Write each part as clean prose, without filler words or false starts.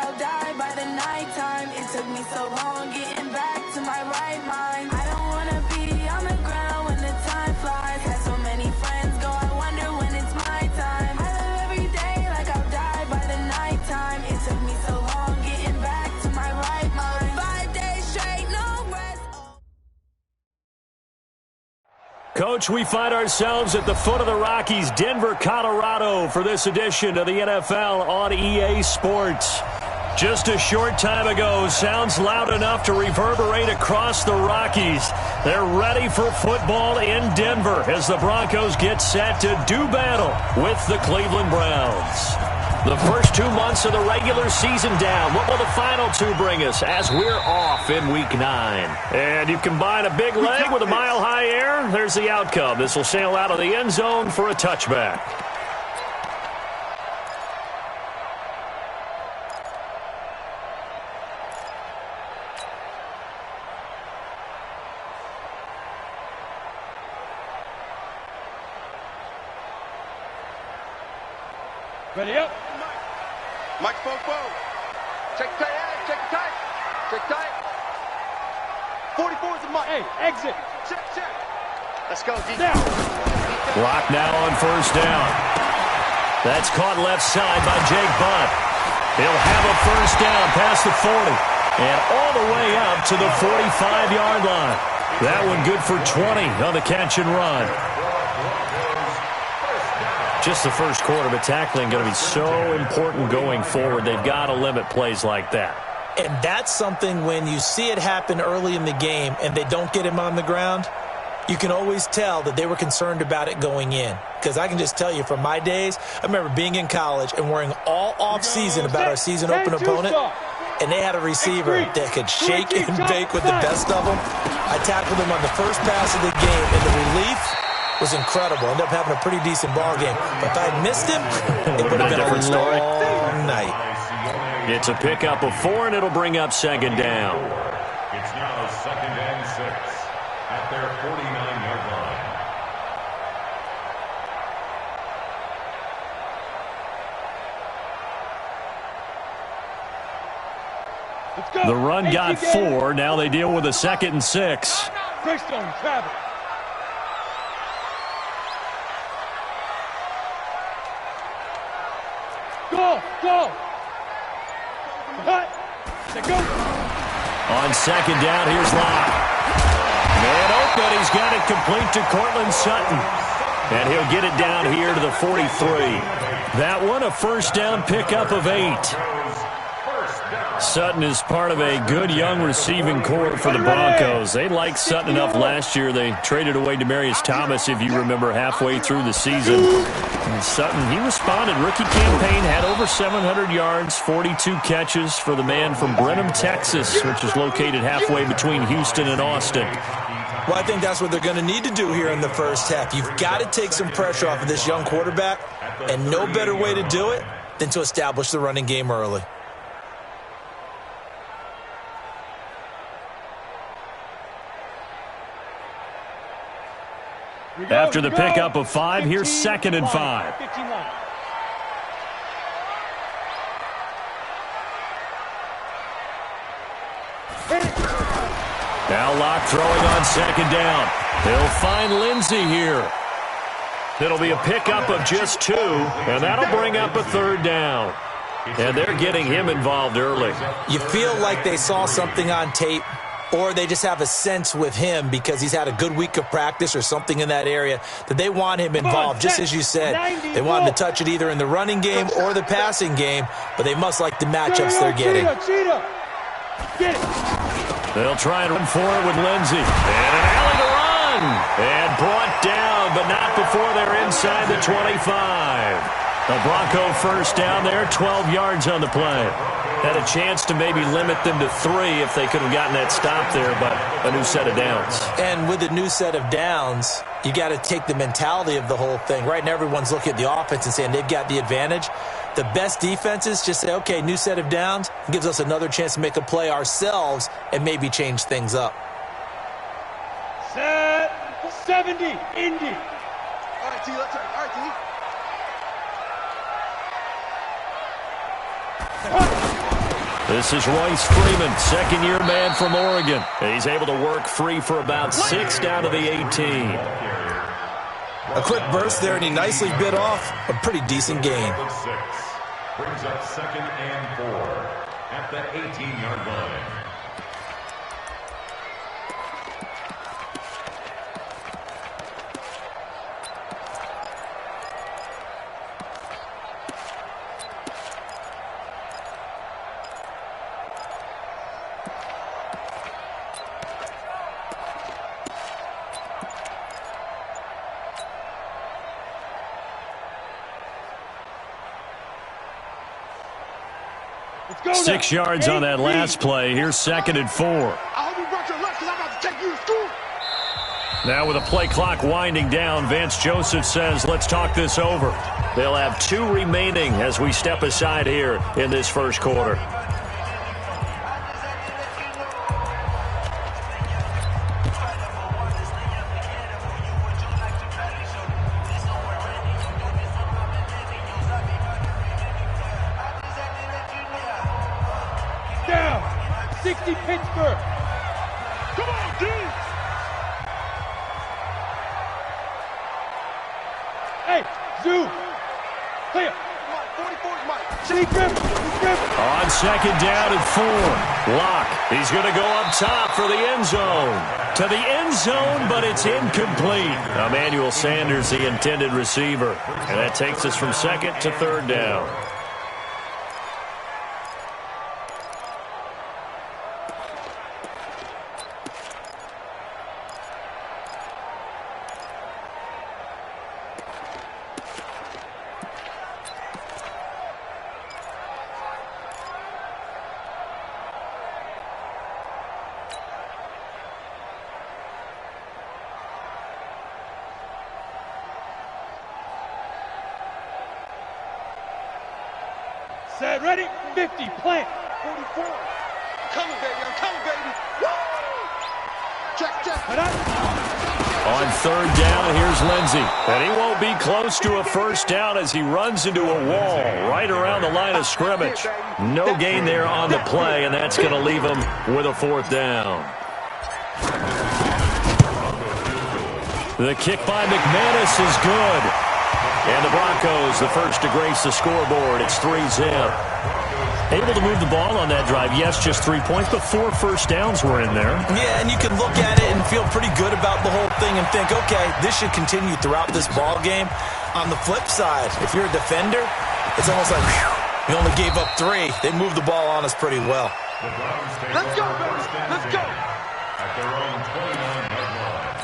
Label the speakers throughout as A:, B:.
A: I'll die by the nighttime. It took me so long getting back to my right mind. I don't wanna be on the ground when the time flies. Had so many friends go, I wonder when it's my time. I live every day like I'll die by the nighttime. It took me so long getting back to my right mind. 5 days straight, no rest.
B: Coach, we find ourselves at the foot of the Rockies, Denver, Colorado, for this edition of the NFL on EA Sports. Just a short time ago, sounds loud enough to reverberate across the Rockies. They're ready for football in Denver as the Broncos get set to do battle with the Cleveland Browns. The first 2 months of the regular season down. What will the final 2 bring us as we're off in Week 9? And you combine a big leg with a mile-high air, there's the outcome. This will sail out of the end zone for a touchback.
C: Ready up.
D: Mike Popo. Check tight. Check tight. Check tight. 44 is the Mike.
C: Hey, exit.
D: Check. Let's go, D.
C: Down.
B: Block now on first down. That's caught left side by Jake Butt. He'll have a first down past the 40 and all the way up to the 45-yard line. That one good for 20 on the catch and run. Just the first quarter, but tackling going to be so important going forward. They've got to limit plays like that.
E: And that's something when you see it happen early in the game and they don't get him on the ground, you can always tell that they were concerned about it going in. Because I can just tell you from my days, I remember being in college and worrying all off-season about our season open opponent, and they had a receiver that could shake and bake with the best of them. I tackled him on the first pass of the game, and the relief was incredible. Ended up having a pretty decent ball game. But if I'd missed him, it would have been a long night.
B: It's a pickup of 4, and it'll bring up second down.
F: It's now 2nd and 6 at their 49-yard line.
C: Let's go.
B: The run got 4. Now they deal with a 2nd and 6.
C: Greystone, travel. Go. Cut. Go.
B: On second down, here's Locke. Man open, he's got it complete to Cortland Sutton. And he'll get it down here to the 43. That one, a first down pickup of 8. Sutton is part of a good young receiving core for the Broncos. They liked Sutton enough last year. They traded away Demaryius Thomas, if you remember, halfway through the season. And Sutton, he responded. Rookie campaign, had over 700 yards, 42 catches for the man from Brenham, Texas, which is located halfway between Houston and Austin.
E: Well, I think that's what they're going to need to do here in the first half. You've got to take some pressure off of this young quarterback, and no better way to do it than to establish the running game early.
B: After the pickup of 5, here's 2nd and 5. Now Locke throwing on second down. He'll find Lindsey here. It'll be a pickup of just 2, and that'll bring up a 3rd down. And they're getting him involved early.
E: You feel like they saw something on tape, or they just have a sense with him because he's had a good week of practice or something in that area that they want him involved. Just as you said, they want him to touch it either in the running game or the passing game, but they must like the matchups they're getting.
B: They'll try and run for it with Lindsey. And an alley to run. And brought down, but not before they're inside the 25. The Bronco first down there, 12 yards on the play. Had a chance to maybe limit them to 3 if they could have gotten that stop there, but a new set of downs.
E: And with a new set of downs, you got to take the mentality of the whole thing. Right now, everyone's looking at the offense and saying they've got the advantage. The best defenses just say, okay, new set of downs, gives us another chance to make a play ourselves and maybe change things up.
C: Set 70, Indy.
D: All right, T, let's turn. All right, T.
B: This is Royce Freeman, second-year man from Oregon. He's able to work free for about 6 down to the 18.
E: A quick burst there, and he nicely bit off a pretty decent gain.
F: Brings up 2nd and 4 at the 18-yard line.
C: Let's go
B: 6
C: now.
B: yards on that last play. Here's 2nd and 4.
D: I hope you brought your lunch because I'm about to take you to school.
B: Now with a play clock winding down, Vance Joseph says, let's talk this over. They'll have 2 remaining as we step aside here in this first quarter.
C: Down. 60 Pittsburgh.
D: Come on, D.
C: Hey, Zoo. Clear.
D: Mike, 44's Mike.
C: See Griffin.
B: On 2nd down and 4. Locke. He's going to go up top for the end zone. To the end zone, but it's incomplete. Emmanuel Sanders, the intended receiver. And that takes us from 2nd to 3rd down.
C: Set, ready, 50, plant.
D: 44. I'm coming, baby. I'm coming, baby. Woo! Check.
C: Head up.
B: On 3rd down, here's Lindsey. And he won't be close to a first down as he runs into a wall right around the line of scrimmage. No gain there on the play, and that's going to leave him with a 4th down. The kick by McManus is good. And the Broncos, the first to grace the scoreboard. It's 3-zip. Able to move the ball on that drive. Yes, just 3 points, but 4 first downs were in there.
E: Yeah, and you can look at it and feel pretty good about the whole thing and think, okay, this should continue throughout this ball game. On the flip side, if you're a defender, it's almost like, whew, we only gave up 3. They moved the ball on us pretty well.
D: Let's go, baby. Let's go.
F: At their own 29-yard line.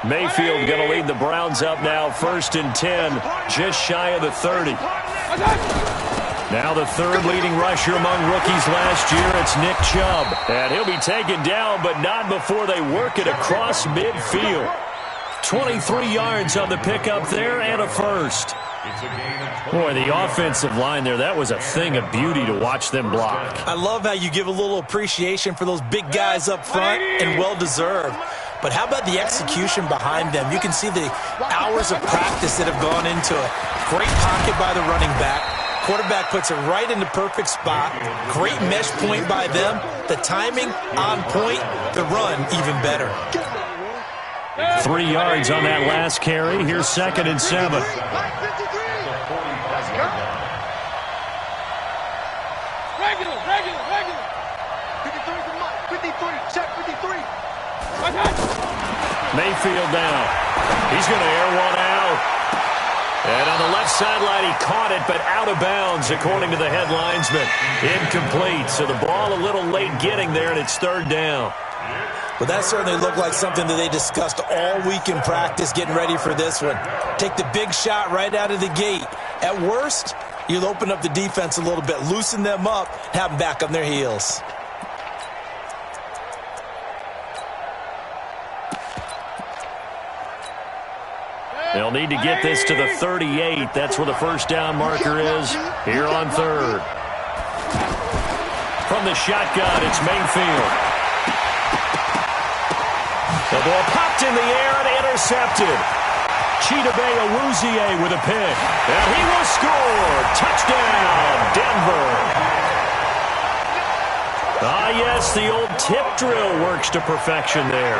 B: Mayfield going to lead the Browns up now, 1st and 10, just shy of the 30. Now the 3rd leading rusher among rookies last year, it's Nick Chubb. And he'll be taken down, but not before they work it across midfield. 23 yards on the pickup there and a first. Boy, the offensive line there, that was a thing of beauty to watch them block.
E: I love how you give a little appreciation for those big guys up front, and well-deserved. But how about the execution behind them? You can see the hours of practice that have gone into it. Great pocket by the running back. Quarterback puts it right in the perfect spot. Great mesh point by them. The timing on point. The run even better.
B: 3 yards on that last carry. Here's 2nd and 7.
D: Let's go.
C: Regular.
D: 53 for Mike. 53. Check 53.
B: Mayfield now. He's going to air one out. And on the left sideline, he caught it, but out of bounds, according to the head linesman. Incomplete. So the ball a little late getting there, and it's 3rd down.
E: Well, that certainly looked like something that they discussed all week in practice, getting ready for this one. Take the big shot right out of the gate. At worst, you'll open up the defense a little bit, loosen them up, have them back on their heels.
B: They'll need to get this to the 38. That's where the first down marker is here on 3rd. From the shotgun, it's Mayfield. The ball popped in the air and intercepted. Chidobe Awuzie with a pick. And he will score. Touchdown, Denver. Ah, yes, the old tip drill works to perfection there.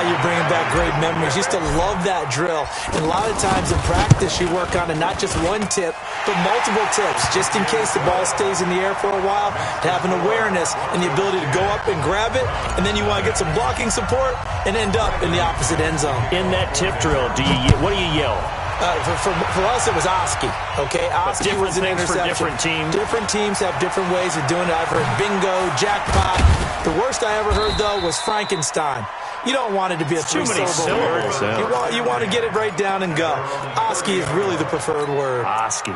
E: You're bringing back great memories. Used to love that drill. And a lot of times in practice, you work on it, not just one tip, but multiple tips, just in case the ball stays in the air for a while, to have an awareness and the ability to go up and grab it, and then you want to get some blocking support and end up in the opposite end zone.
B: In that tip drill, what do you yell?
E: For us, it was Oski. Okay, Oski was an interception.
B: For different teams.
E: Different teams have different ways of doing it. I've heard bingo, jackpot. The worst I ever heard, though, was Frankenstein. You don't want it to be a three-syllable word.
B: Yeah.
E: You want to get it right down and go. Oski is really the preferred word.
B: Oski.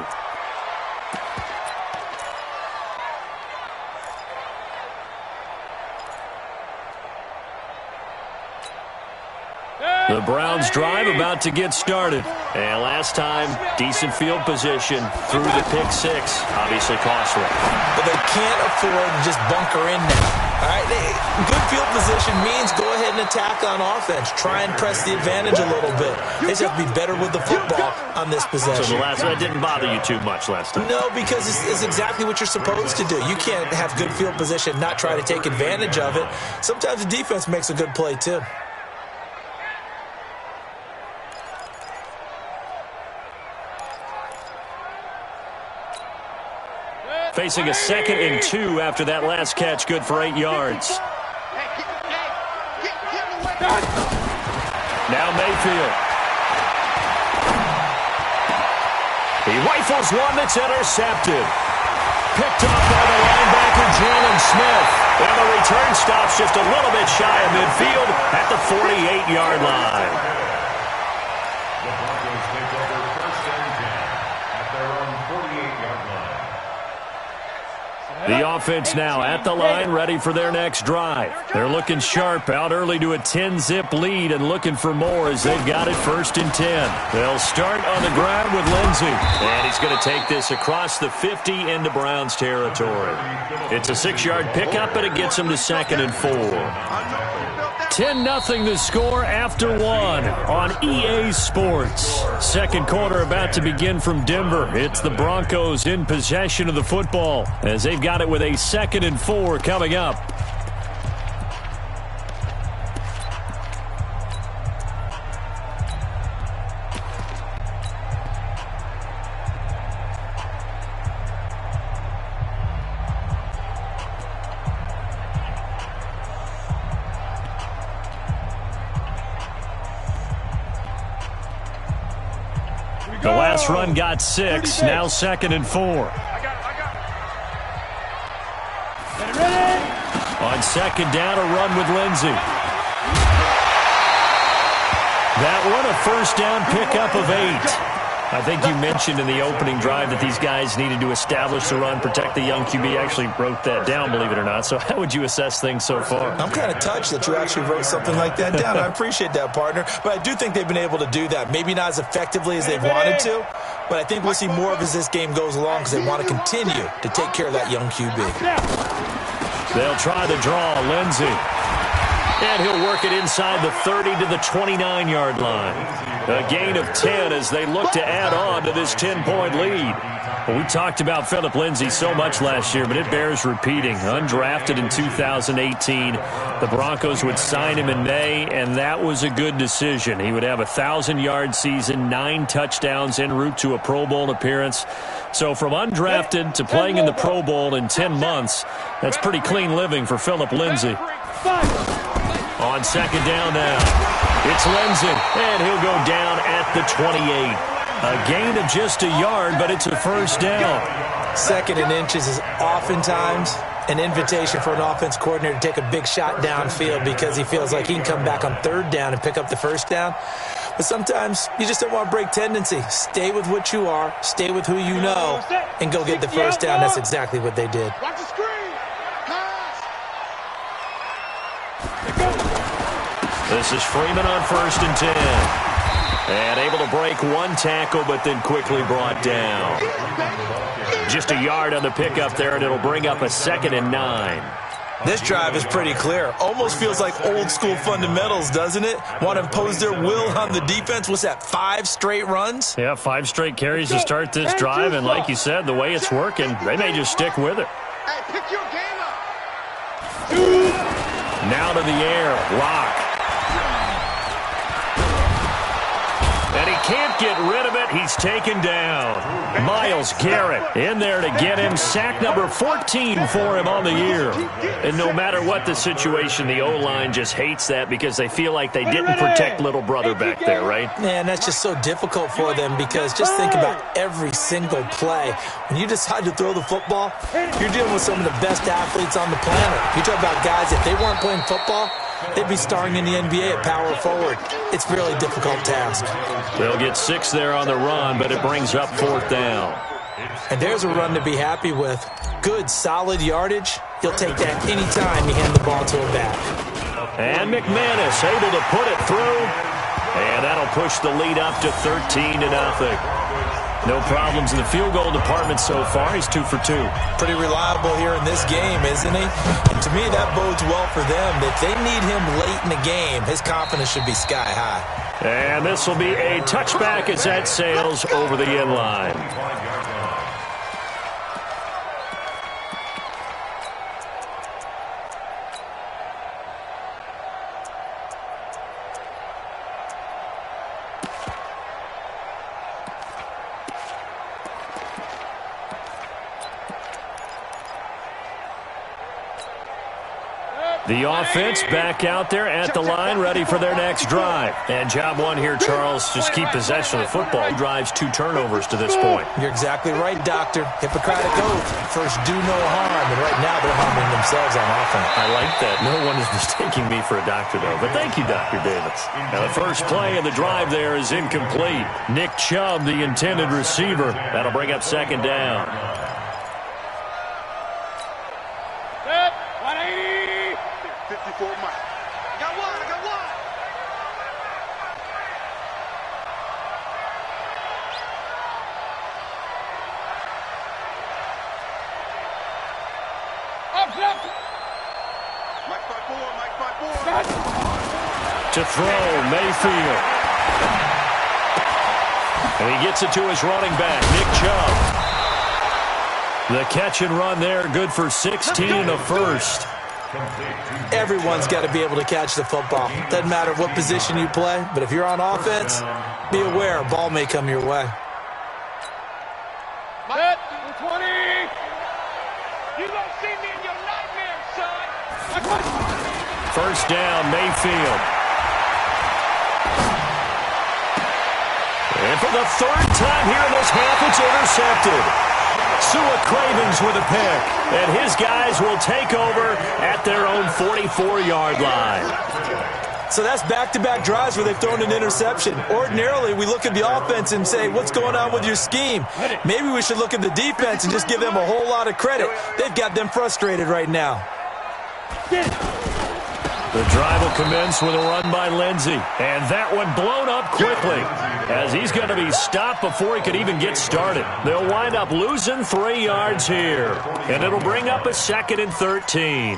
B: The Browns drive about to get started. And last time, decent field position through the pick six. Obviously costly.
E: But they can't afford to just bunker in now. All right, good field position means go ahead and attack on offense. Try and press the advantage a little bit. They just have to be better with the football on this possession.
B: So the last one didn't bother you too much last time?
E: No, because it's exactly what you're supposed to do. You can't have good field position, not try to take advantage of it. Sometimes the defense makes a good play, too.
B: Facing a 2nd and 2 after that last catch, good for 8 yards. Now Mayfield. He rifles one that's intercepted. Picked up by the linebacker, Jalen Smith. And the return stops just a little bit shy of midfield at the 48-yard line.
F: The Broncos take over 1st and 10 at their own 48-yard line.
B: The offense now at the line, ready for their next drive. They're looking sharp, out early to a 10-zip lead and looking for more as they've got it 1st and 10. They'll start on the ground with Lindsey. And he's going to take this across the 50 into Browns territory. It's a 6-yard pickup, and it gets him to 2nd and 4. 10-0 the score after 1 on EA Sports. Second quarter about to begin from Denver. It's the Broncos in possession of the football as they've got it with a 2nd and 4 coming up. The last run got 6, now 2nd and 4. On 2nd down, a run with Lindsey. That one, a 1st down pickup of 8. I think you mentioned in the opening drive that these guys needed to establish the run, protect the young QB. Actually wrote that down, believe it or not. So how would you assess things so far?
E: I'm kind of touched that you actually wrote something like that down. I appreciate that, partner. But I do think they've been able to do that. Maybe not as effectively as they've wanted to, but I think we'll see more of as this game goes along because they want to continue to take care of that young QB.
B: They'll try the draw, Lindsey. And he'll work it inside the 30 to the 29-yard line. A gain of 10 as they look to add on to this 10-point lead. Well, we talked about Philip Lindsay so much last year, but it bears repeating. Undrafted in 2018, the Broncos would sign him in May, and that was a good decision. He would have a 1,000-yard season, 9 touchdowns en route to a Pro Bowl appearance. So from undrafted to playing in the Pro Bowl in 10 months, that's pretty clean living for Philip Lindsay. On 2nd down now, it's Lindsey, and he'll go down at the 28. A gain of just a yard, but it's a 1st down.
E: 2nd and inches is oftentimes an invitation for an offense coordinator to take a big shot downfield because he feels like he can come back on 3rd down and pick up the 1st down. But sometimes you just don't want to break tendency. Stay with what you are, stay with who you know, and go get the 1st down. That's exactly what they did.
C: Watch the screen.
B: This is Freeman on 1st and 10. And able to break one tackle, but then quickly brought down. Just a yard on the pickup there, and it'll bring up a 2nd and 9.
E: This drive is pretty clear. Almost feels like old school fundamentals, doesn't it? Want to impose their will on the defense. What's that, 5 straight runs?
B: Yeah, 5 straight carries to start this drive, and like you said, the way it's working, they may just stick with it.
D: Hey, pick your game up.
B: Now to the air, Locke. And he can't get rid of it. He's taken down. Myles Garrett in there to get him. Sack number 14 for him on the year. And no matter what the situation, the O-line just hates that because they feel like they didn't protect little brother back there, right?
E: Man, that's just so difficult for them because just think about every single play. When you decide to throw the football, you're dealing with some of the best athletes on the planet. You talk about guys, if they weren't playing football, they'd be starring in the NBA at power forward. It's a really difficult task.
B: They'll get 6 there on the run, but it brings up 4th down.
E: And there's a run to be happy with. Good, solid yardage. He'll take that anytime you hand the ball to a back.
B: And McManus able to put it through. And that'll push the lead up to 13-0. No problems in the field goal department so far. He's 2 for 2.
E: Pretty reliable here in this game, isn't he? And to me, that bodes well for them. If they need him late in the game, his confidence should be sky high.
B: And this will be a touchback as that sails over the end line. The offense back out there at the line, ready for their next drive. And job one here, Charles, just keep possession of the football. Drives 2 turnovers to this point.
E: You're exactly right, Doctor. Hippocratic oath. First, do no harm. And right now, they're harming themselves on offense.
B: I like that. No one is mistaking me for a doctor, though. But thank you, Dr. Davis. Now, the first play of the drive there is incomplete. Nick Chubb, the intended receiver. That'll bring up 2nd down.
C: Set, 180.
D: 54 Mike. I got one.
C: Up.
D: Mike 5-4.
C: Set.
B: To throw, Mayfield. And he gets it to his running back, Nick Chubb. The catch and run there, good for 16 in the first.
E: Everyone's got to be able to catch the football. Doesn't matter what position you play, but if you're on offense, be aware a ball may come your way.
C: Set, 20. You gonna see me in your nightmare, son.
B: First down, Mayfield. And for the 3rd time here in this half, it's intercepted. Sua Cravens with a pick, and his guys will take over at their own 44-yard line.
E: So that's back-to-back drives where they've thrown an interception. Ordinarily, we look at the offense and say, what's going on with your scheme? Maybe we should look at the defense and just give them a whole lot of credit. They've got them frustrated right now.
B: The drive will commence with a run by Lindsey, and that one blown up quickly as he's going to be stopped before he could even get started. They'll wind up losing 3 yards here, and it'll bring up a 2nd and 13.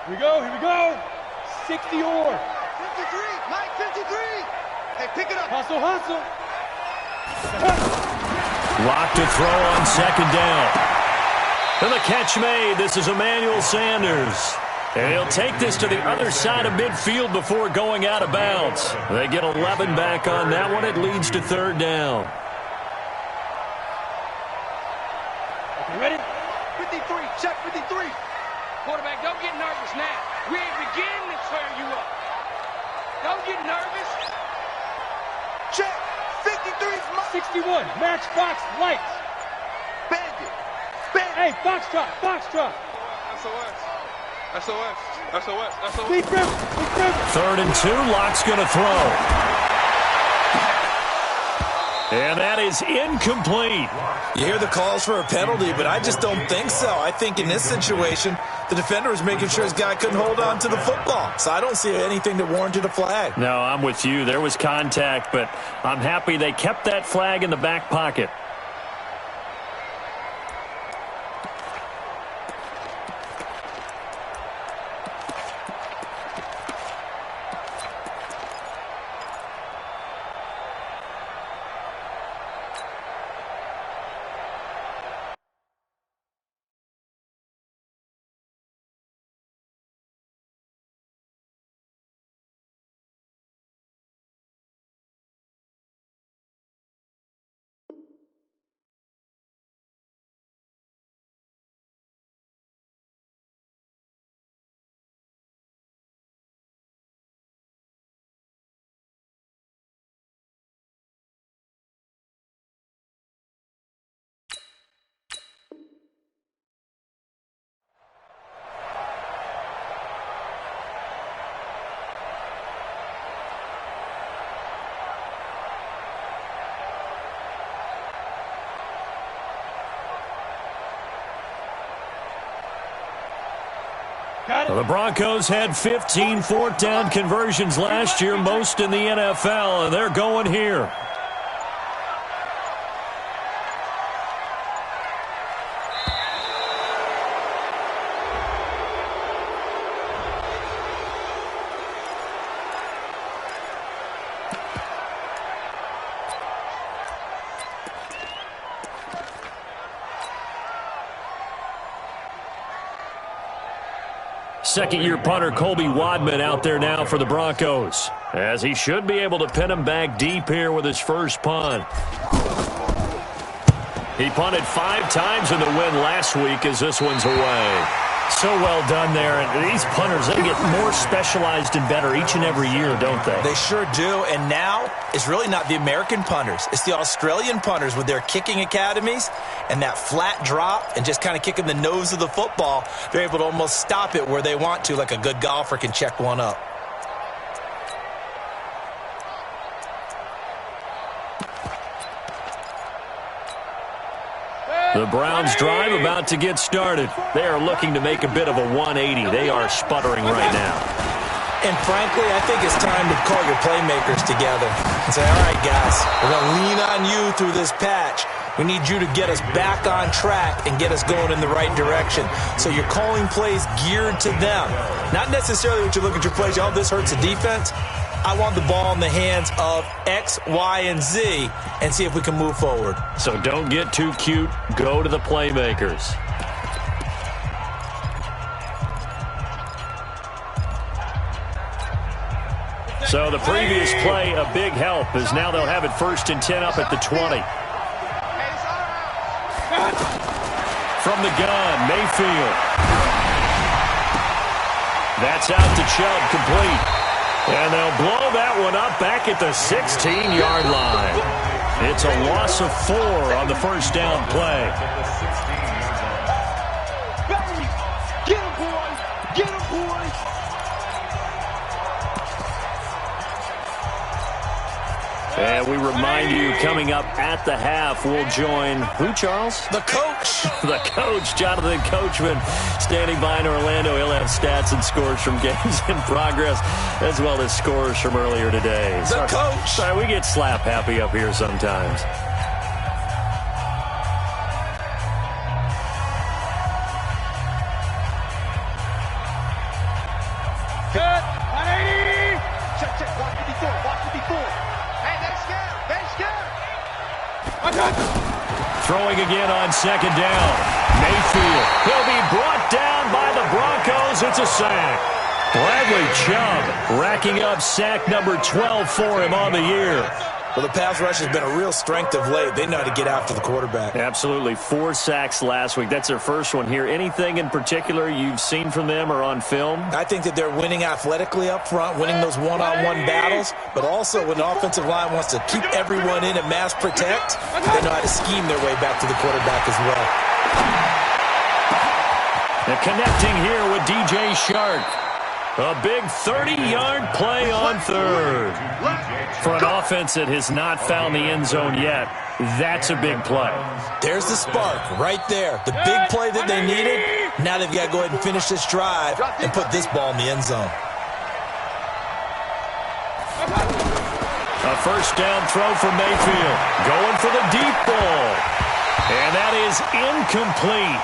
C: Here we go. 60 or.
D: 53, Mike 53. Hey, pick it up.
C: Hustle.
B: Locked to throw on 2nd down. And the catch made. This is Emmanuel Sanders. And he'll take this to the other side of midfield before going out of bounds. They get 11 back on that one. It leads to 3rd down.
C: Okay, ready?
D: 53, check 53.
G: Quarterback, don't get nervous now. We ain't beginning to tear you up. Don't get nervous.
D: Check 53's Mike.
C: 61, Matchbox Lights.
D: Bandit.
C: Hey, Foxtrot.
D: SOS.
C: Big River.
B: 3rd and 2, Locke's going to throw. And that is incomplete.
E: You hear the calls for a penalty, but I just don't think so. I think in this situation, the defender was making sure his guy couldn't hold on to the football. So I don't see anything that warranted a flag.
B: No, I'm with you. There was contact, but I'm happy they kept that flag in the back pocket. Well, the Broncos had 15 fourth down conversions last year, most in the NFL, and they're going here. Second-year punter Colby Wadman out there now for the Broncos, as he should be able to pin him back deep here with his first punt. He punted 5 times in the win last week as this one's away. So well done there. And these punters, they get more specialized and better each and every year, don't they?
E: They sure do. And now it's really not the American punters. It's the Australian punters with their kicking academies and that flat drop and just kind of kicking the nose of the football. They're able to almost stop it where they want to, like a good golfer can check one up.
B: The Browns drive about to get started. They are looking to make a bit of a 180. They are sputtering right now.
E: And frankly, I think it's time to call your playmakers together and say, all right, guys, we're going to lean on you through this patch. We need you to get us back on track and get us going in the right direction. So you're calling plays geared to them. Not necessarily what you look at your plays, oh, this hurts the defense. I want the ball in the hands of X, Y, and Z and see if we can move forward.
B: So don't get too cute. Go to the playmakers. So the previous play, a big help, as now they'll have it 1st and 10 up at the 20. From the gun, Mayfield. That's out to Chubb, complete. And they'll blow that one up back at the 16-yard line. It's a loss of 4 on the first down play.
G: Get him, boy! Get him, boy!
B: And we remind you, coming up at the half, we'll join who, Charles?
E: The coach.
B: The coach, Jonathan Coachman, standing by in Orlando. He'll have stats and scores from games in progress, as well as scores from earlier today.
E: The coach.
B: Sorry, we get slap happy up here sometimes.
G: Good! 180!
D: Check, check. Watch me before. Watch me before. Hey, they're scared. They're scared.
B: Throwing again on second down. Mayfield. He'll be brought down by the Broncos. It's a sack. Bradley Chubb racking up sack number 12 for him on the year.
E: Well, the pass rush has been a real strength of late. They know how to get after the quarterback.
B: Absolutely. 4 sacks last week. That's their first one here. Anything in particular you've seen from them or on film?
E: I think that they're winning athletically up front, winning those one-on-one battles, but also when the offensive line wants to keep everyone in and mass protect, they know how to scheme their way back to the quarterback as well.
B: They're connecting here with DJ Shark. A big 30-yard play on third. For an offense that has not found the end zone yet, that's a big play.
E: There's the spark right there. The big play that they needed. Now they've got to go ahead and finish this drive and put this ball in the end zone.
B: A first down throw for Mayfield. Going for the deep ball. And that is incomplete.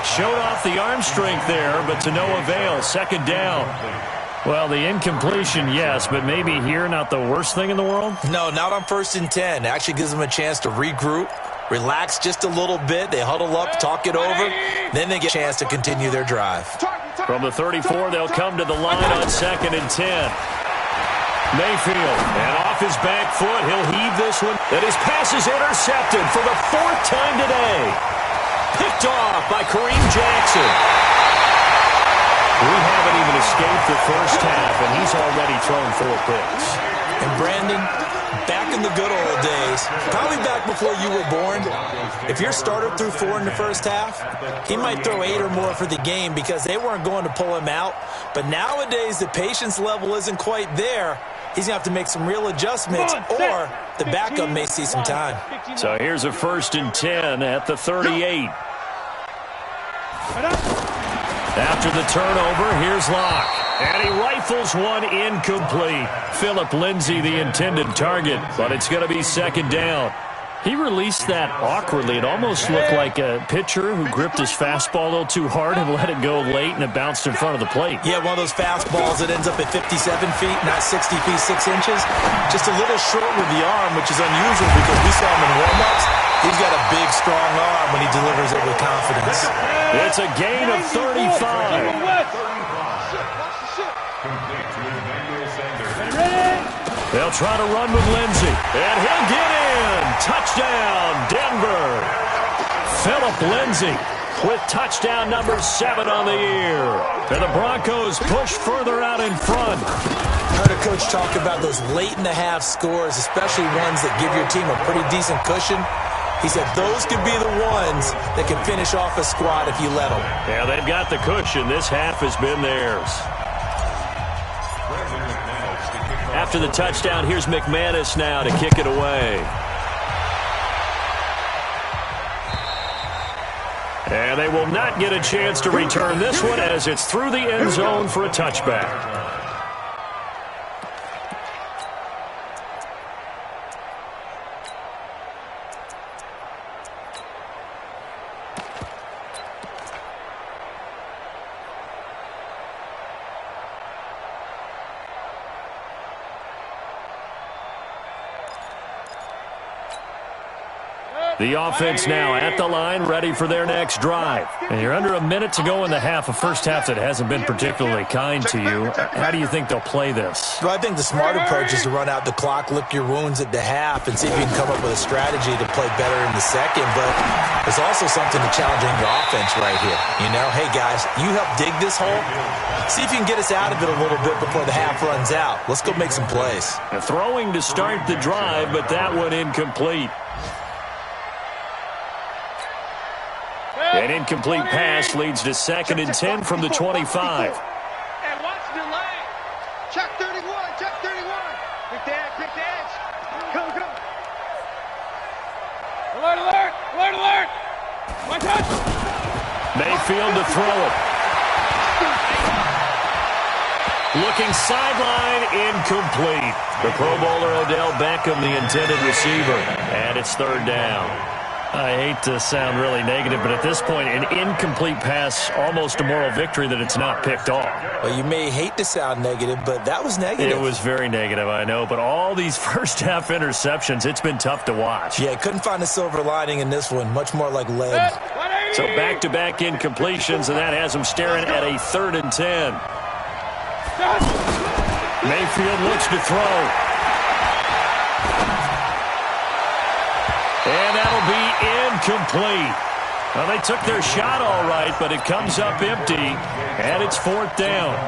B: Showed off the arm strength there, but to no avail. Second down. Well, the incompletion, yes, but maybe here not the worst thing in the world?
E: No, not on 1st and 10. Actually gives them a chance to regroup, relax just a little bit. They huddle up, talk it over. Then they get a chance to continue their drive.
B: From the 34, they'll come to the line on 2nd and 10. Mayfield, and off his back foot, he'll heave this one. And his pass is intercepted for the 4th time today. Picked off by Kareem Jackson. We haven't even escaped the first half, and he's already thrown 4 picks.
E: And Brandon, back in the good old days, probably back before you were born, if your starter threw 4 in the first half, he might throw 8 or more for the game because they weren't going to pull him out. But nowadays, the patience level isn't quite there. He's going to have to make some real adjustments, or the backup may see some time.
B: So here's a 1st and 10 at the 38. After the turnover, here's Locke. And he rifles one incomplete. Philip Lindsay, the intended target, but it's going to be 2nd down. He released that awkwardly. It almost looked like a pitcher who gripped his fastball a little too hard and let it go late, and it bounced in front of the plate.
E: Yeah, one of those fastballs that ends up at 57 feet, not 60 feet, 6 inches. Just a little short with the arm, which is unusual because we saw him in warm-ups. He's got a big, strong arm when he delivers it with confidence.
B: It's a gain of 35. They'll try to run with Lindsay, and he'll get in. Touchdown, Denver. Philip Lindsay with touchdown number 7 on the year. And the Broncos push further out in front.
E: Heard a coach talk about those late-in-the-half scores, especially ones that give your team a pretty decent cushion. He said those could be the ones that can finish off a squad if you let them.
B: Yeah, they've got the cushion. This half has been theirs. After the touchdown, here's McManus now to kick it away. And they will not get a chance to return this one as it's through the end zone for a touchback. The offense now at the line, ready for their next drive. And you're under a minute to go in the half, a first half that hasn't been particularly kind to you. How do you think they'll play this?
E: Well, I think the smart approach is to run out the clock, lick your wounds at the half, and see if you can come up with a strategy to play better in the second. But there's also something to challenging your offense right here. You know, hey, guys, you help dig this hole. See if you can get us out of it a little bit before the half runs out. Let's go make some plays.
B: Throwing to start the drive, but that one incomplete. An incomplete pass leads to 2nd and 10 from the 25.
G: And watch the delay.
D: Check 31, check 31.
G: Quick to edge. Come. Alert, alert, alert, alert. My touch.
B: Mayfield to throw it. Looking sideline, incomplete. The Pro Bowler Odell Beckham, the intended receiver. And it's 3rd down. I hate to sound really negative, but at this point, an incomplete pass, almost a moral victory that it's not picked off.
E: Well, you may hate to sound negative, but that was negative.
B: It was very negative, I know, but all these first-half interceptions, it's been tough to watch.
E: Yeah, couldn't find a silver lining in this one, much more like lead.
B: So back-to-back incompletions, and that has them staring at a 3rd and 10. Mayfield looks to throw. And that'll be incomplete. Well, they took their shot all right, but it comes up empty, and it's 4th down.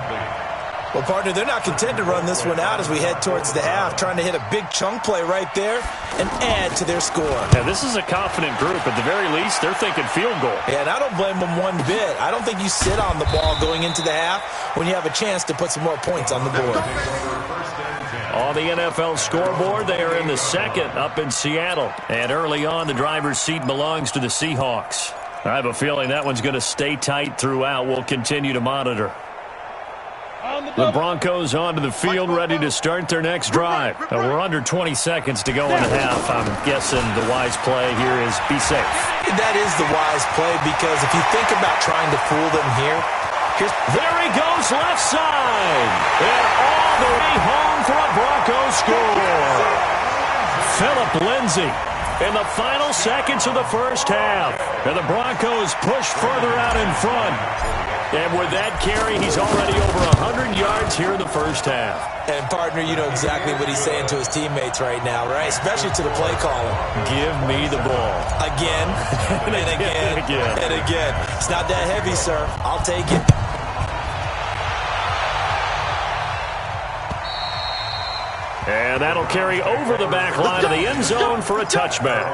E: Well, partner, they're not content to run this one out as we head towards the half, trying to hit a big chunk play right there and add to their score.
B: Yeah, this is a confident group. At the very least, they're thinking field goal.
E: Yeah, and I don't blame them one bit. I don't think you sit on the ball going into the half when you have a chance to put some more points on the board.
B: On the NFL scoreboard, they are in the second up in Seattle. And early on, the driver's seat belongs to the Seahawks. I have a feeling that one's going to stay tight throughout. We'll continue to monitor. The Broncos onto the field, ready to start their next drive. We're under 20 seconds to go in the half. I'm guessing the wise play here is be safe.
E: That is the wise play, because if you think about trying to fool them here,
B: there he goes left side. And all the way home for a Broncos score. Phillip Lindsay in the final seconds of the first half. And the Broncos push further out in front. And with that carry, he's already over 100 yards here in the first half.
E: And, partner, you know exactly what he's saying to his teammates right now, right? Especially to the play caller.
B: Give me the ball.
E: Again, and again, and again. It's not that heavy, sir. I'll take it.
B: And that'll carry over the back line of the end zone for a touchback.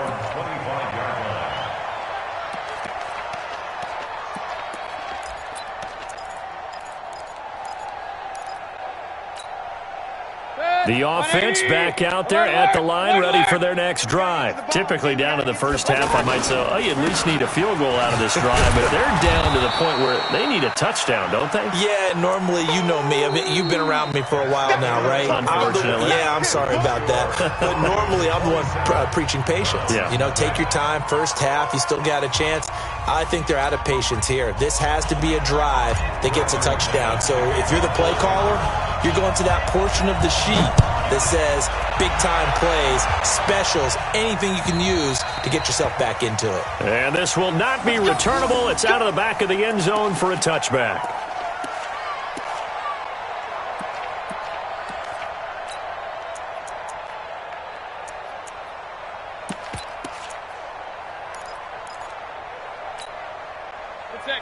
B: The offense back out there at the line, ready for their next drive. Typically down to the first half, I might say, oh, you at least need a field goal out of this drive. But they're down to the point where they need a touchdown, don't they?
E: Yeah, normally, you know me. I mean, you've been around me for a while now, right?
B: Unfortunately.
E: I'm sorry about that. But normally, I'm the one preaching patience.
B: Yeah.
E: You know, take your time. First half, you still got a chance. I think they're out of patience here. This has to be a drive that gets a touchdown. So if you're the play caller, you're going to that portion of the sheet that says big-time plays, specials, anything you can use to get yourself back into it.
B: And this will not be returnable. It's out of the back of the end zone for a touchback.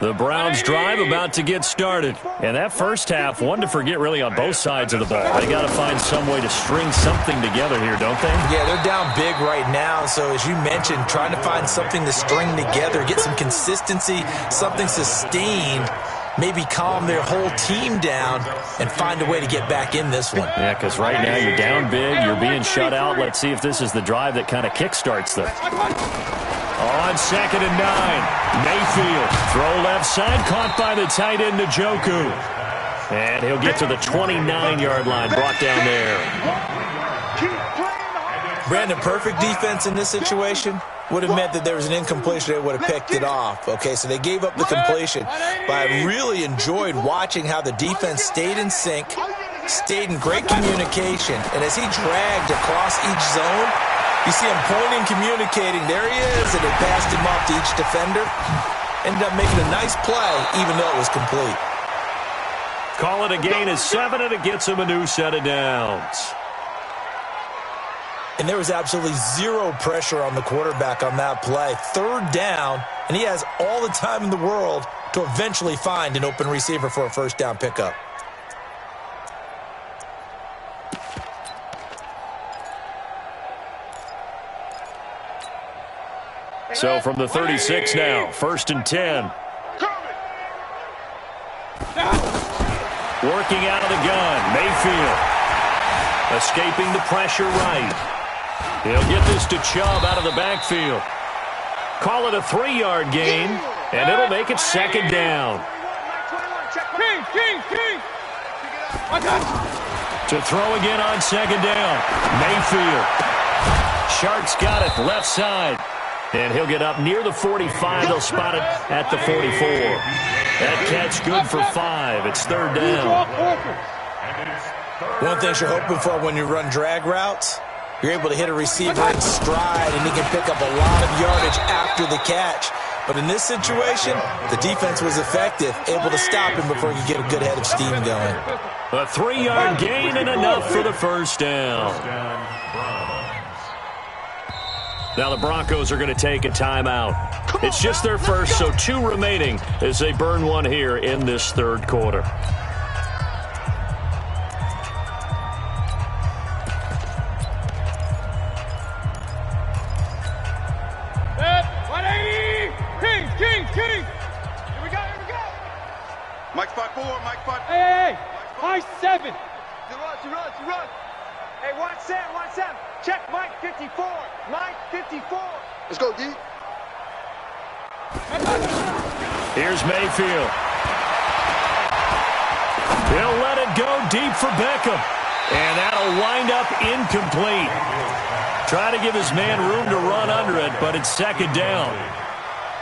B: The Browns drive about to get started. And that first half, one to forget really on both sides of the ball. They got to find some way to string something together here, don't they?
E: Yeah, they're down big right now. So as you mentioned, trying to find something to string together, get some consistency, something sustained, maybe calm their whole team down and find a way to get back in this one.
B: Yeah, because right now you're down big, you're being shut out. Let's see if this is the drive that kind of kickstarts them. On 2nd and 9, Mayfield. Throw left side, caught by the tight end Njoku. And he'll get to the 29-yard line, brought down there.
E: Brandon, perfect defense in this situation would have meant that there was an incompletion. They would have picked it off. Okay, so they gave up the completion. But I really enjoyed watching how the defense stayed in sync, stayed in great communication. And as he dragged across each zone, you see him pointing, communicating. There he is, and they passed him off to each defender. Ended up making a nice play, even though it was complete.
B: Call it a gain of 7, and it gets him a new set of downs.
E: And there was absolutely zero pressure on the quarterback on that play. 3rd down, and he has all the time in the world to eventually find an open receiver for a first down pickup.
B: So from the 36 now, 1st and 10. Working out of the gun, Mayfield. Escaping the pressure right. He'll get this to Chubb out of the backfield. Call it a 3-yard gain, and it'll make it 2nd down. To throw again on 2nd down, Mayfield. Sharp's got it left side. And he'll get up near the 45. They'll spot it at the 44. That catch good for 5. It's 3rd down.
E: One thing you're hoping for when you run drag routes, you're able to hit a receiver in stride, and he can pick up a lot of yardage after the catch. But in this situation, the defense was effective, able to stop him before he could get a good head of steam going.
B: A 3-yard gain and enough for the first down. Now the Broncos are going to take a timeout. It's just their first, so 2 remaining as they burn one here in this 3rd quarter.
D: 5-4, Mike 5-4.
G: Hey, Mike 7.
C: He runs. Hey, 1-7. Check Mike 54. Mike 54.
D: Let's go, D.
B: Here's Mayfield. He'll let it go deep for Beckham. And that'll wind up incomplete. Trying to give his man room to run under it, but it's second down.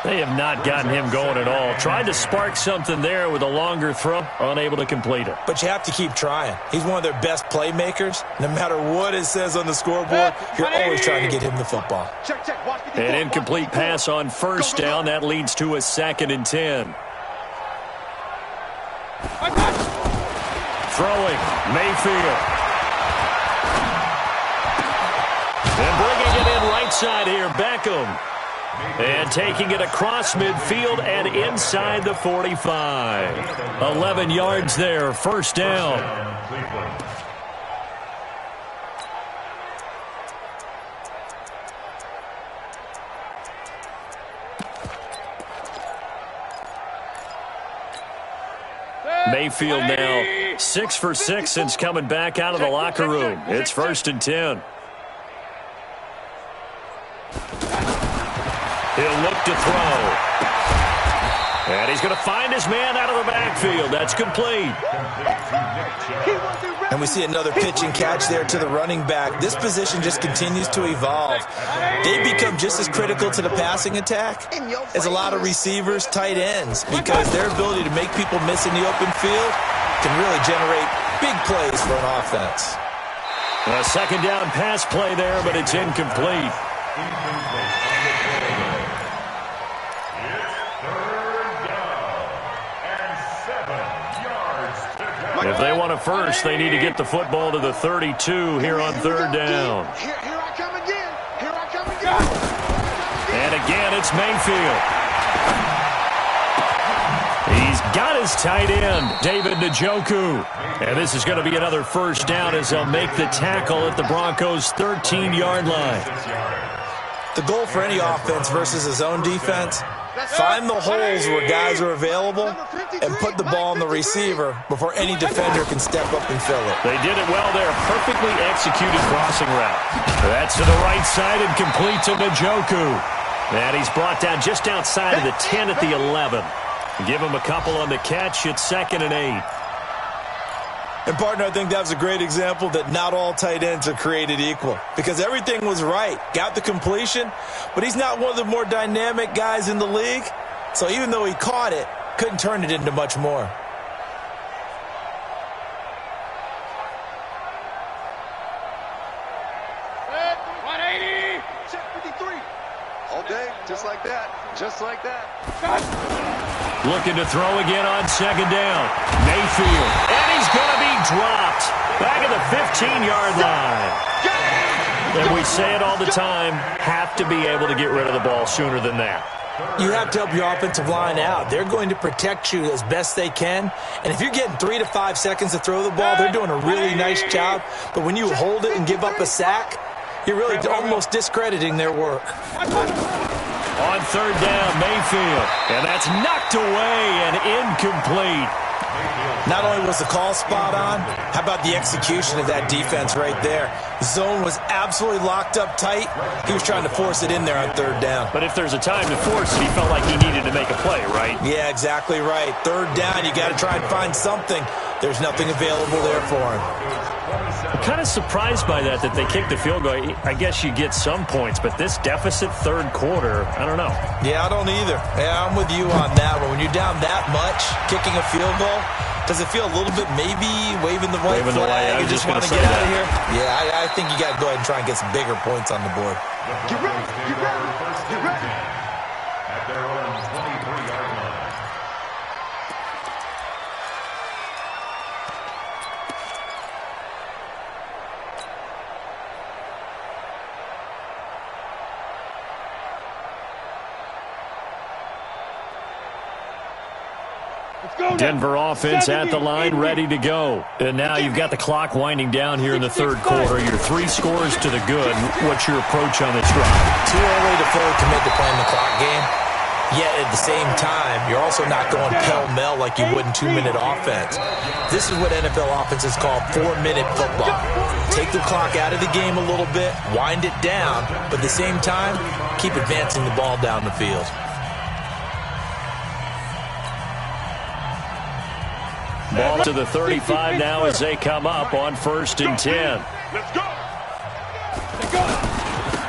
B: They have not gotten him going at all. Tried to spark something there with a longer throw, unable to complete it.
E: But you have to keep trying. He's one of their best playmakers. No matter what it says on the scoreboard, you're always trying to get him the football.
C: Check. Watch 54.
B: An incomplete pass on first down. That leads to a 2nd and 10. Throwing, Mayfield. And bringing it in right side here, Beckham. And taking it across midfield and inside the 45. 11 yards there, first down. Mayfield now 6 for 6 since coming back out of the locker room. It's 1st and 10. He'll look to throw. And he's going to find his man out of the backfield. That's complete.
E: And we see another pitch and catch there to the running back. This position just continues to evolve. They become just as critical to the passing attack as a lot of receivers, tight ends, because their ability to make people miss in the open field can really generate big plays for an offense.
B: A second down pass play there, but it's incomplete. If they want a first, they need to get the football to the 32 here on 3rd down.
C: Here I come again.
B: And again, it's Mayfield. He's got his tight end, David Njoku. And this is going to be another first down as they'll make the tackle at the Broncos' 13-yard line.
E: The goal for any offense versus his own defense, find the holes where guys are available and put the ball on the receiver before any defender can step up and fill it.
B: They did it well there. Perfectly executed crossing route. That's to the right side and complete to Njoku. And he's brought down just outside of the 10 at the 11. Give him a couple on the catch. It's 2nd and 8.
E: And, partner, I think that was a great example that not all tight ends are created equal, because everything was right. Got the completion, but he's not one of the more dynamic guys in the league. So even though he caught it, couldn't turn it into much more.
D: All day, just like that.
B: Looking to throw again on 2nd down. Mayfield. And he's going to be dropped. Back at the 15-yard line. And we say it all the time, have to be able to get rid of the ball sooner than that.
E: You have to help your offensive line out. They're going to protect you as best they can. And if you're getting 3 to 5 seconds to throw the ball, they're doing a really nice job. But when you hold it and give up a sack, you're really almost discrediting their work.
B: On 3rd down, Mayfield. And that's knocked away and incomplete.
E: Not only was the call spot on, how about the execution of that defense right there? Zone was absolutely locked up tight. He was trying to force it in there on 3rd down.
B: But if there's a time to force it, he felt like he needed to make a play, right?
E: Yeah, exactly right. 3rd down, you got to try and find something. There's nothing available there for him.
B: I'm kind of surprised by that they kicked the field goal. I guess you get some points, but this deficit 3rd quarter, I don't know.
E: Yeah, I don't either. Yeah, I'm with you on that. But when you're down that much, kicking a field goal, does it feel a little bit maybe waving the white flag? You just want to get out of here? Yeah, I think you got to go ahead and try and get some bigger points on the board.
C: Get ready.
F: At their own 23-yard line.
B: Denver offense at the line, ready to go. And now you've got the clock winding down here in the 3rd quarter. Your 3 scores to the good. What's your approach on this drive?
E: Too early to fully commit to playing the clock game. Yet at the same time, you're also not going pell-mell like you would in 2-minute offense. This is what NFL offenses call 4-minute football. Take the clock out of the game a little bit, wind it down, but at the same time, keep advancing the ball down the field.
B: Ball to the 35 now as they come up on 1st and 10.
C: Let's go.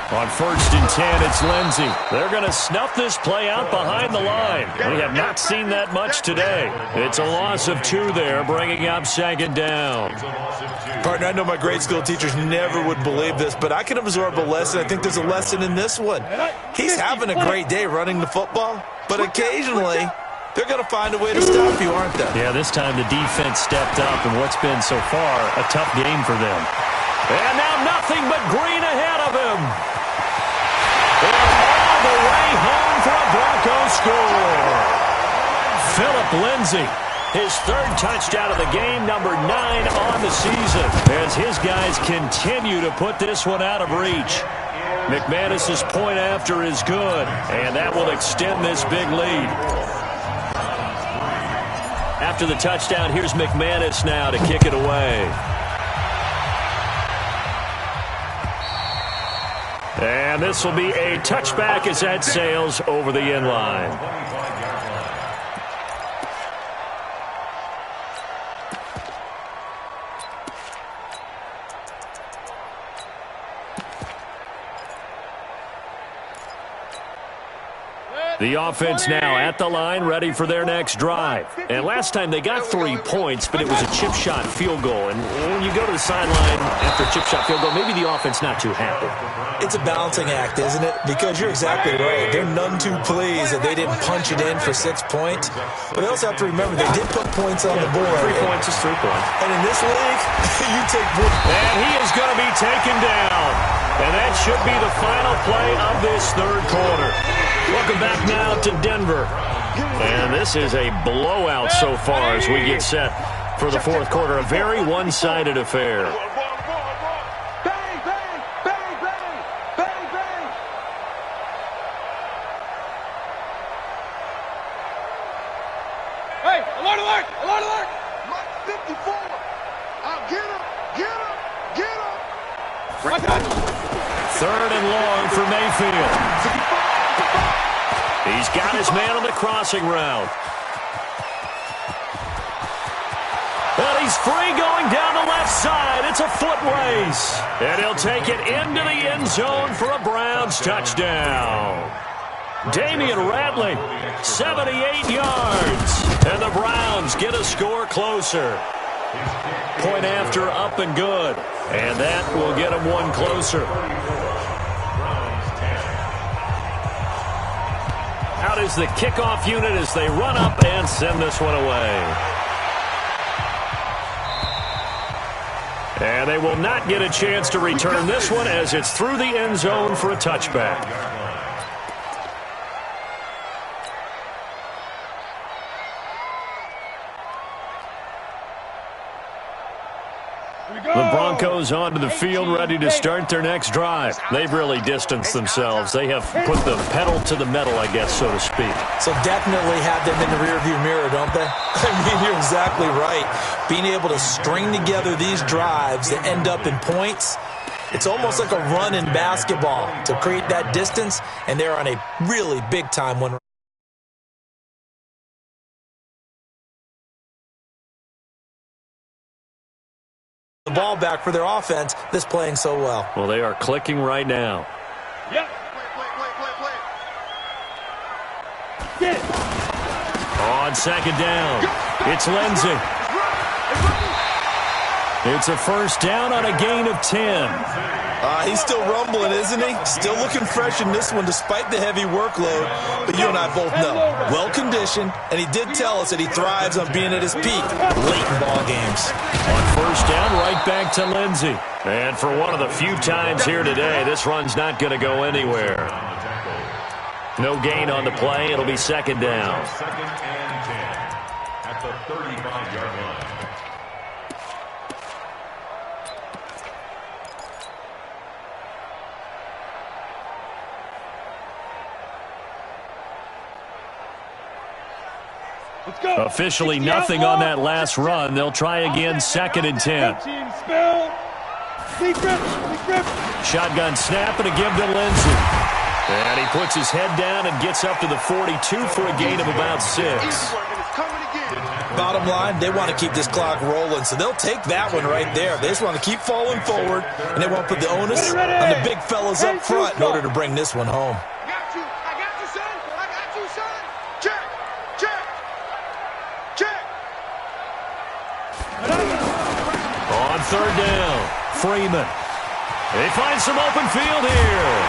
B: On 1st and 10, it's Lindsey. They're going to snuff this play out behind the line. We have not seen that much today. It's a loss of 2 there, bringing up 2nd down.
E: Partner, I know my grade school teachers never would believe this, but I can absorb a lesson. I think there's a lesson in this one. He's having a great day running the football, but occasionally they're going to find a way to stop you, aren't they?
B: Yeah, this time the defense stepped up in what's been so far a tough game for them. And now nothing but green ahead of him. And all the way home for a Broncos score. Phillip Lindsay, his 3rd touchdown of the game, number 9 on the season, as his guys continue to put this one out of reach. McManus's point after is good, and that will extend this big lead. After the touchdown, here's McManus now to kick it away. And this will be a touchback as that sails over the end line. The offense now at the line, ready for their next drive. And last time they got 3 points, but it was a chip shot field goal. And when you go to the sideline after a chip shot field goal, maybe the offense not too happy.
E: It's a balancing act, isn't it? Because you're exactly right. They're none too pleased that they didn't punch it in for 6 points. But they also have to remember they did put points on the board.
B: 3 points is 3 points.
E: And in this league, you take points.
B: And he is going to be taken down. And that should be the final play of this 3rd quarter. Welcome back now to Denver. And this is a blowout so far as we get set for the 4th quarter. A very one-sided affair.
C: Bang, bang, bang, bang, bang, bang.
G: Hey, alert, alert, alert, alert.
D: Mike 54. I'll get him, get him, get him.
B: 3rd and long for Mayfield. He's got his man on the crossing route. And he's free going down the left side. It's a foot race. And he'll take it into the end zone for a Browns touchdown. Damian Ratley, 78 yards. And the Browns get a score closer. Point after up and good. And that will get them one closer. Out is the kickoff unit as they run up and send this one away. And they will not get a chance to return this one as it's through the end zone for a touchback. The Broncos onto the field, ready to start their next drive. They've really distanced themselves. They have put the pedal to the metal, I guess, so to speak.
E: So definitely have them in the rearview mirror, don't they? I mean, you're exactly right. Being able to string together these drives that end up in points, it's almost like a run in basketball to create that distance, and they're on a really big-time one. The ball back for their offense that's playing so well.
B: Well, they are clicking right now.
G: Yep.
B: On 2nd down, it's Lindsey. It's a first down on a gain of 10.
E: He's still rumbling, isn't he? Still looking fresh in this one despite the heavy workload. But you and I both know, well-conditioned, and he did tell us that he thrives on being at his peak late in ball games.
B: On first down, right back to Lindsey. And for one of the few times here today, this run's not going to go anywhere. No gain on the play. It'll be 2nd down.
F: 2nd and 10 at the 35-yard line.
B: Officially nothing on that last run. They'll try again, 2nd and 10. Shotgun snap and a give to Lindsey. And he puts his head down and gets up to the 42 for a gain of about 6.
E: Bottom line, they want to keep this clock rolling, so they'll take that one right there. They just want to keep falling forward, and they want to put the onus on the big fellas up front in order to bring this one home.
G: I got you, son. I got you, son.
D: Check.
B: On 3rd down, Freeman. They find some open field here.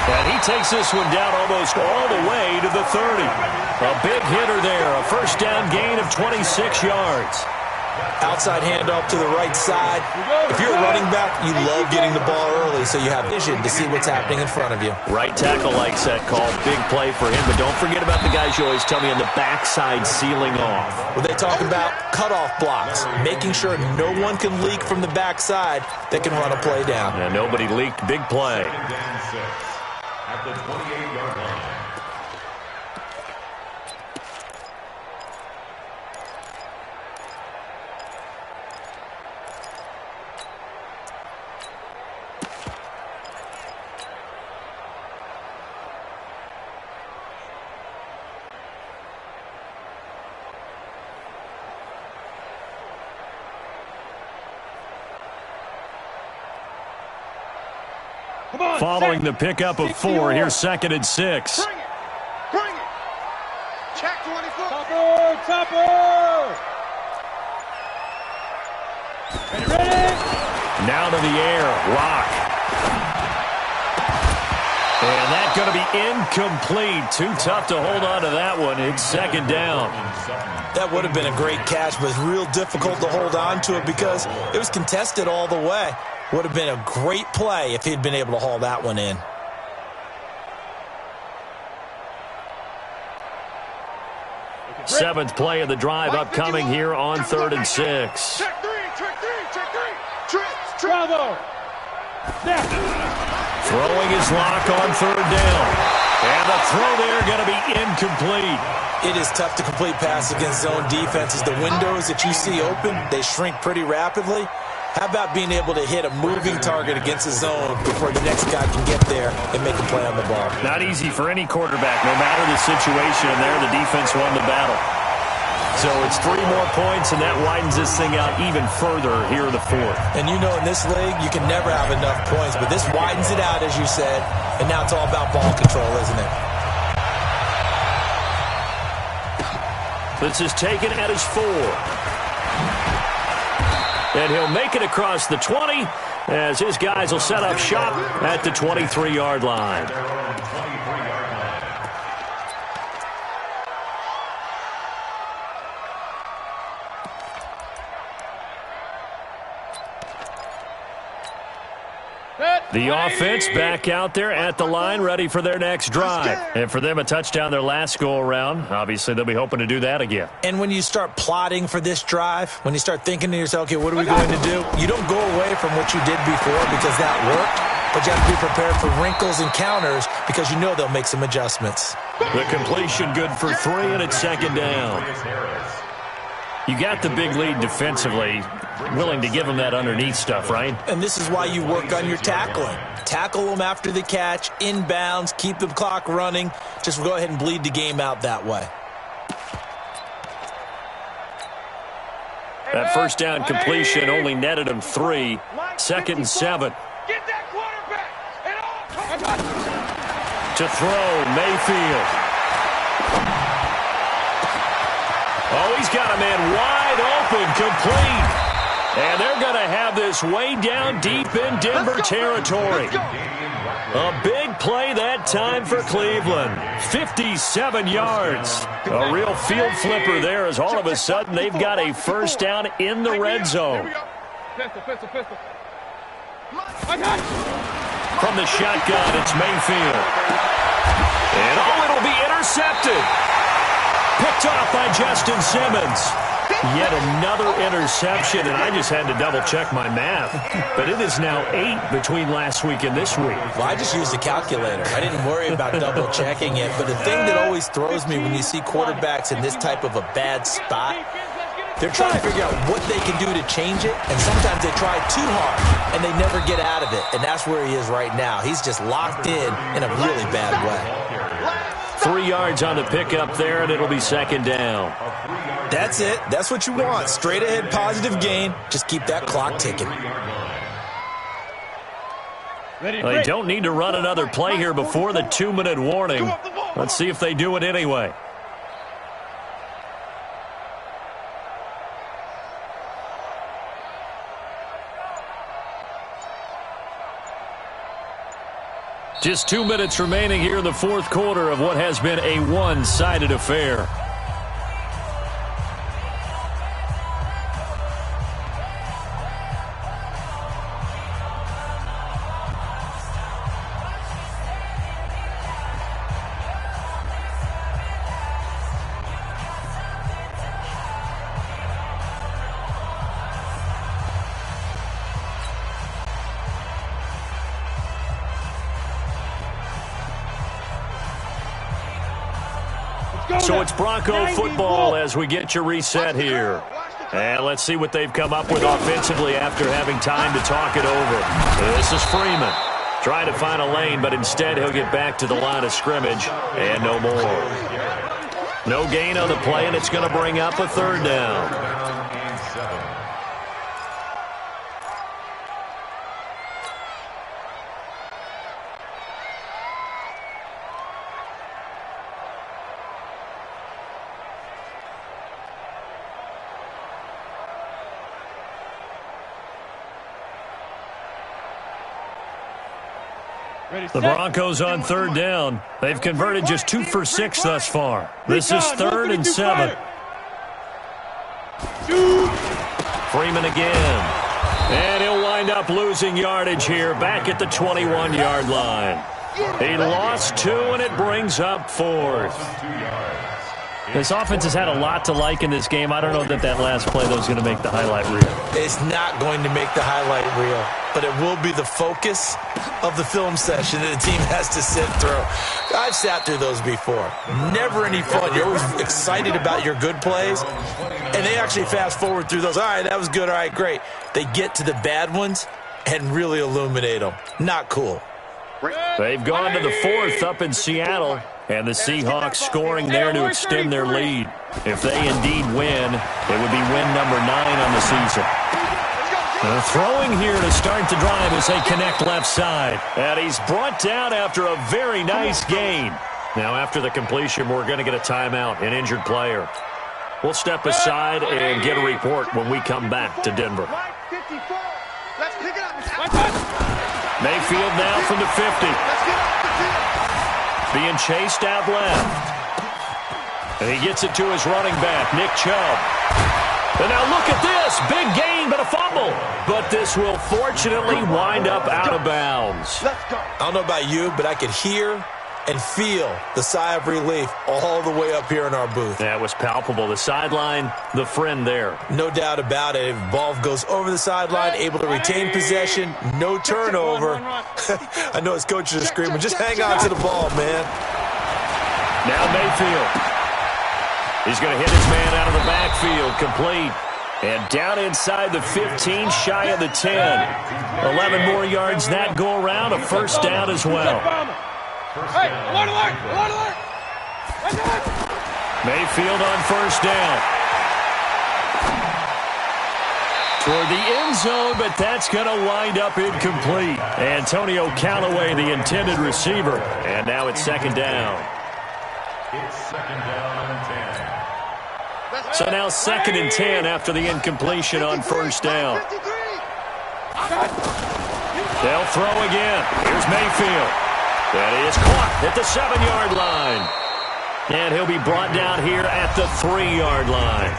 B: And he takes this one down almost all the way to the 30. A big hitter there, a first down gain of 26 yards.
E: Outside handoff to the right side. If you're a running back, you love getting the ball early so you have vision to see what's happening in front of you.
B: Right tackle likes that call. Big play for him. But don't forget about the guys you always tell me on the backside sealing off.
E: Well, they talk about cutoff blocks, making sure no one can leak from the backside that can run a play down.
B: And nobody leaked. Big play.
F: At the 28-yard line.
B: Following the pickup of 4, here's 2nd and 6.
D: Bring it. Check 24.
C: Topper. Ready?
B: Now to the air, Rock. And that's going to be incomplete. Too tough to hold on to that one. It's 2nd down.
E: That would have been a great catch, but it's real difficult to hold on to it because it was contested all the way. Would have been a great play if he'd been able to haul that one in.
B: Seventh play of the drive upcoming here on 3rd and 6.
D: Check three.
C: Bravo.
B: Throwing his lock on 3rd down. And the throw there going to be incomplete.
E: It is tough to complete pass against zone defenses. The windows that you see open, they shrink pretty rapidly. How about being able to hit a moving target against the zone before the next guy can get there and make a play on the ball?
B: Not easy for any quarterback, no matter the situation. And there, the defense won the battle. So it's 3 more points, and that widens this thing out even further here in the 4th.
E: And you know in this league, you can never have enough points, but this widens it out, as you said, and now it's all about ball control, isn't it?
B: This is taken at his 4. And he'll make it across the 20 as his guys will set up shop at the 23-yard line. The offense back out there at the line, ready for their next drive. And for them, a touchdown their last go-around. Obviously, they'll be hoping to do that again.
E: And when you start plotting for this drive, when you start thinking to yourself, okay, what are we going to do? You don't go away from what you did before because that worked, but you have to be prepared for wrinkles and counters because you know they'll make some adjustments.
B: The completion good for 3, and it's 2nd down. You got the big lead defensively, willing to give them that underneath stuff, right?
E: And this is why you work on your tackling. Tackle them after the catch, inbounds, keep the clock running. Just go ahead and bleed the game out that way.
B: That first down completion only netted him 3. 2nd and 7.
G: Get that quarterback.
B: To throw, Mayfield. Oh, he's got a man wide open, complete. And they're going to have this way down deep in Denver territory. A big play that time for Cleveland. 57 yards. A real field flipper there as all of a sudden they've got a first down in the red zone.
G: Pistol.
B: From the shotgun, it's Mayfield. And it'll be intercepted. Picked off by Justin Simmons. Yet another interception, and I just had to double-check my math. But it is now 8 between last week and this week.
E: Well, I just used a calculator. I didn't worry about double-checking it. But the thing that always throws me when you see quarterbacks in this type of a bad spot, they're trying to figure out what they can do to change it, and sometimes they try too hard, and they never get out of it. And that's where he is right now. He's just locked in a really bad way.
B: 3 yards on the pickup there, and it'll be second down.
E: That's it. That's what you want. Straight ahead, positive gain. Just keep that clock ticking.
B: They don't need to run another play here before the 2-minute warning. Let's see if they do it anyway. Just 2 minutes remaining here in the fourth quarter of what has been a one-sided affair. So it's Bronco football as we get you reset here. And let's see what they've come up with offensively after having time to talk it over. This is Freeman trying to find a lane, but instead he'll get back to the line of scrimmage and no more. No gain on the play, and it's going to bring up a third down. The Broncos on third down. They've converted just 2 for 6 thus far. This is 3rd and 7. Freeman again. And he'll wind up losing yardage here back at the 21-yard line. He lost 2, and it brings up 4th.
H: This offense has had a lot to like in this game. I don't know that last play, though, is going to make the highlight reel.
E: It's not going to make the highlight reel, but it will be the focus of the film session that the team has to sit through. I've sat through those before. Never any fun. You're always excited about your good plays, and they actually fast forward through those. All right, that was good. All right, great. They get to the bad ones and really illuminate them. Not cool.
B: They've gone to the 4th up in Seattle. And the Seahawks scoring there to extend their lead. If they indeed win, it would be win number 9 on the season. Throwing here to start the drive as they connect left side. And he's brought down after a very nice gain. Now after the completion, we're going to get a timeout, an injured player. We'll step aside and get a report when we come back to Denver. Mayfield now from the 50. Being chased out left. And he gets it to his running back, Nick Chubb. And now look at this. Big gain, but a fumble. But this will fortunately wind up out of bounds.
E: I don't know about you, but I could hear and feel the sigh of relief all the way up here in our booth.
B: That was palpable. The sideline, the friend there.
E: No doubt about it. If the ball goes over the sideline, able to retain possession, no turnover. I know his coaches are screaming, just hang on to the ball, man.
B: Now Mayfield. He's going to hit his man out of the backfield, complete. And down inside the 15, shy of the 10. 11 more yards that go around, a first down as well.
C: Hey, alert!
B: Mayfield on first down. Toward the end zone, but that's going to wind up incomplete. Antonio Callaway, the intended receiver. And now it's second down.
F: It's second down and 10.
B: So now 2nd and 10 after the incompletion on first down. They'll throw again. Here's Mayfield. That is caught at the 7-yard line. And he'll be brought down here at the 3-yard line.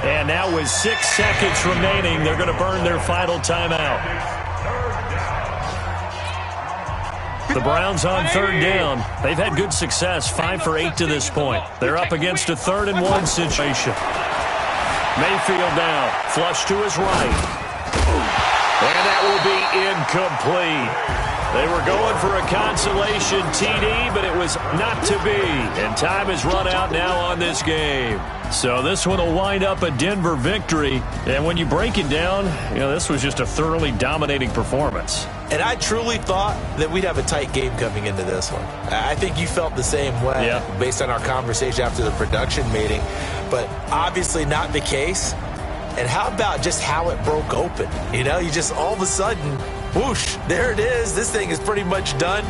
B: And now with 6 seconds remaining, they're going to burn their final timeout. The Browns on third down. They've had good success, 5 for 8 to this point. They're up against a 3rd and 1 situation. Mayfield now, flush to his right. And that will be incomplete. They were going for a consolation TD, but it was not to be. And time has run out now on this game. So this one will wind up a Denver victory. And when you break it down, this was just a thoroughly dominating performance.
E: And I truly thought that we'd have a tight game coming into this one. I think you felt the same way based on our conversation after the production meeting. But obviously not the case. And how about just how it broke open? You just all of a sudden, whoosh, there it is. This thing is pretty much done.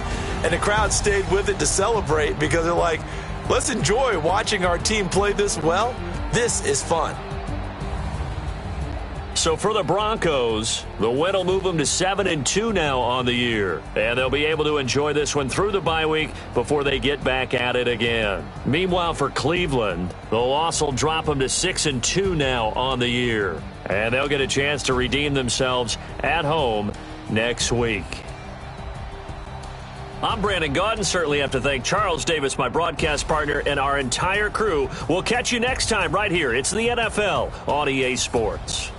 E: And the crowd stayed with it to celebrate because they're like, let's enjoy watching our team play this well. This is fun.
B: So for the Broncos, the win will move them to 7-2 now on the year. And they'll be able to enjoy this one through the bye week before they get back at it again. Meanwhile, for Cleveland, the loss will drop them to 6-2 now on the year. And they'll get a chance to redeem themselves at home next week. I'm Brandon Gaudin. Certainly have to thank Charles Davis, my broadcast partner, and our entire crew. We'll catch you next time right here. It's the NFL on EA Sports.